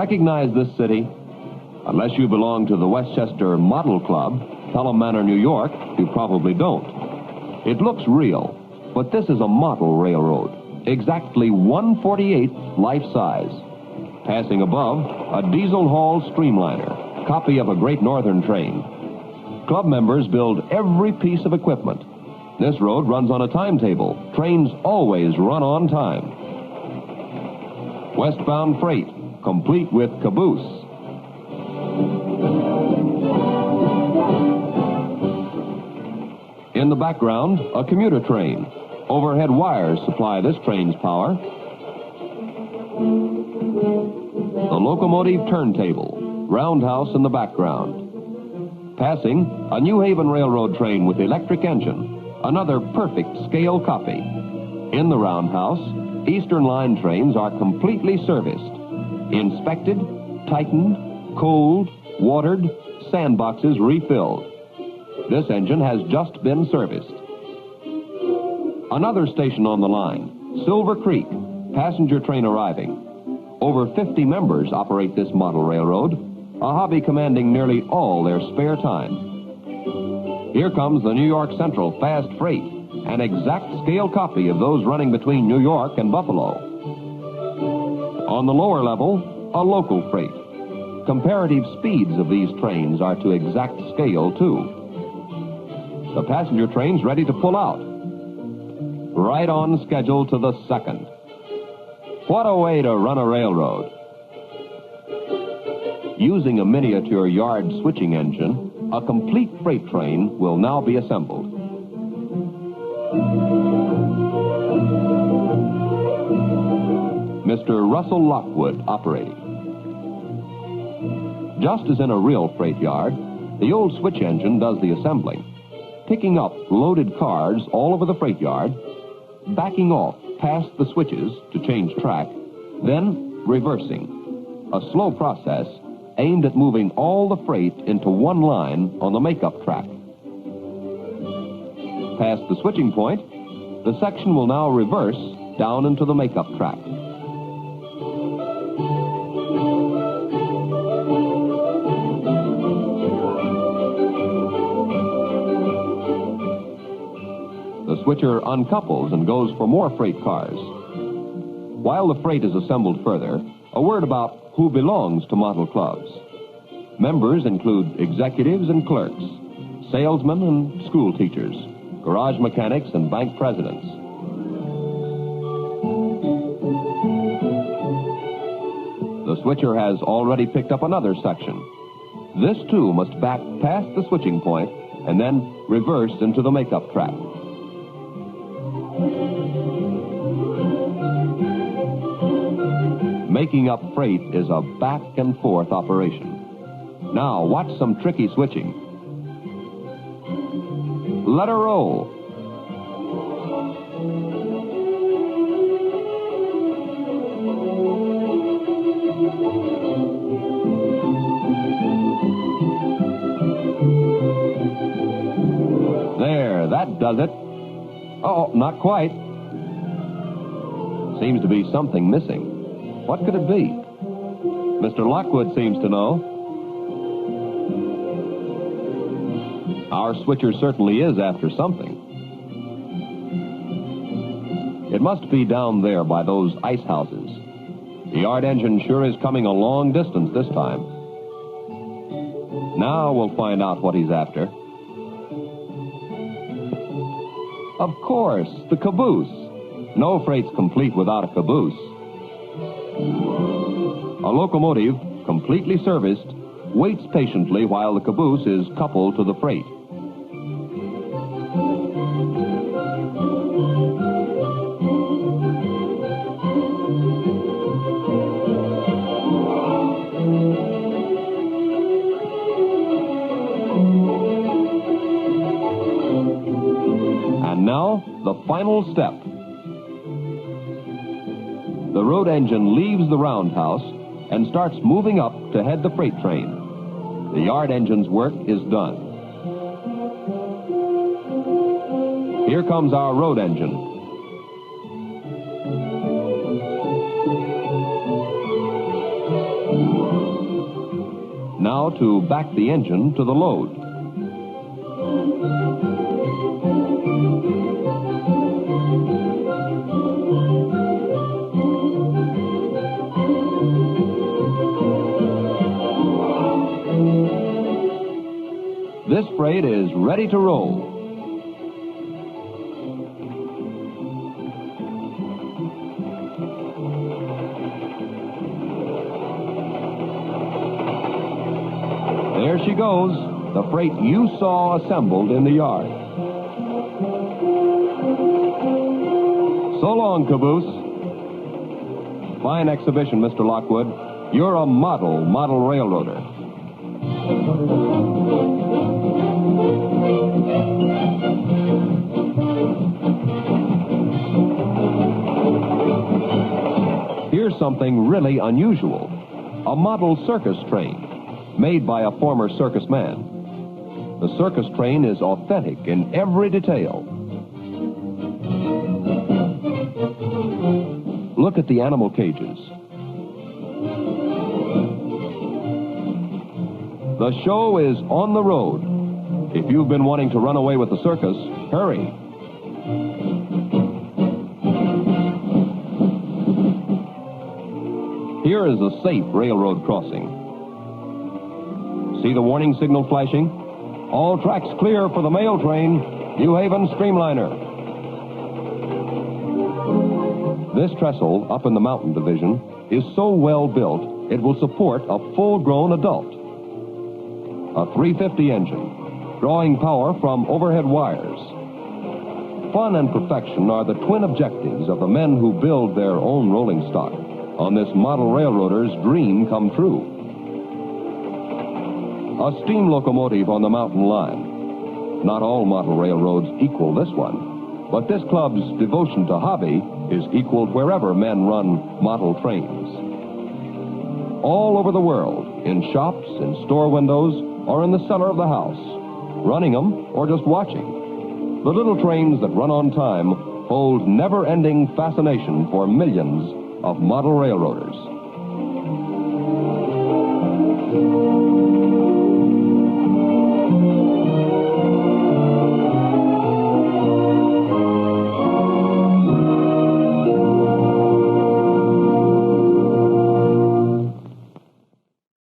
Recognize this city? Unless you belong to the Westchester Model Club, Pelham Manor, New York, you probably don't. It looks real, but this is a model railroad, exactly 1/48th life size. Passing above, a diesel haul streamliner, copy of a Great Northern train. Club members build every piece of equipment. This road runs on a timetable. Trains always run on time. Westbound freight, complete with caboose. In the background, a commuter train. Overhead wires supply this train's power. The locomotive turntable, roundhouse in the background. Passing, a New Haven Railroad train with electric engine, another perfect scale copy. In the roundhouse, Eastern Line trains are completely serviced, inspected, tightened, cooled, watered, sandboxes refilled. This engine has just been serviced. Another station on the line, Silver Creek, passenger train arriving. Over 50 members operate this model railroad, a hobby commanding nearly all their spare time. Here comes the New York Central Fast Freight, an exact scale copy of those running between New York and Buffalo. On the lower level, a local freight. Comparative speeds of these trains are to exact scale, too. The passenger train's ready to pull out. Right on schedule to the second. What a way to run a railroad. Using a miniature yard switching engine, a complete freight train will now be assembled. Mr. Russell Lockwood operating. Just as in a real freight yard, the old switch engine does the assembling, picking up loaded cars all over the freight yard, backing off past the switches to change track, then reversing. A slow process aimed at moving all the freight into one line on the makeup track. Past the switching point, the section will now reverse down into the makeup track. The switcher uncouples and goes for more freight cars. While the freight is assembled further, a word about who belongs to model clubs. Members include executives and clerks, salesmen and school teachers, garage mechanics and bank presidents. The switcher has already picked up another section. This too must back past the switching point and then reverse into the makeup track. Making up freight is a back and forth operation. Now watch some tricky switching. Let her roll. There, that does it. Oh, not quite. Seems to be something missing. What could it be? Mr. Lockwood seems to know. Our switcher certainly is after something. It must be down there by those ice houses. The yard engine sure is coming a long distance this time. Now we'll find out what he's after. Of course, the caboose. No freight's complete without a caboose. A locomotive, completely serviced, waits patiently while the caboose is coupled to the freight. And now, the final step. The road engine leaves the roundhouse and starts moving up to head the freight train. The yard engine's work is done. Here comes our road engine. Now to back the engine to the load. This freight is ready to roll. There she goes, the freight you saw assembled in the yard. So long, caboose. Fine exhibition, Mr. Lockwood. You're a model railroader. Here's something really unusual. A model circus train, made by a former circus man. The circus train is authentic in every detail. Look at the animal cages. The show is on the road. If you've been wanting to run away with the circus, hurry. Here is a safe railroad crossing. See the warning signal flashing? All tracks clear for the mail train, New Haven Streamliner. This trestle up in the mountain division is so well built it will support a full-grown adult. A 350 engine, drawing power from overhead wires. Fun and perfection are the twin objectives of the men who build their own rolling stock on this model railroader's dream come true. A steam locomotive on the mountain line. Not all model railroads equal this one, but this club's devotion to hobby is equaled wherever men run model trains. All over the world, in shops, in store windows, or in the cellar of the house, running them or just watching. The little trains that run on time hold never-ending fascination for millions of model railroaders.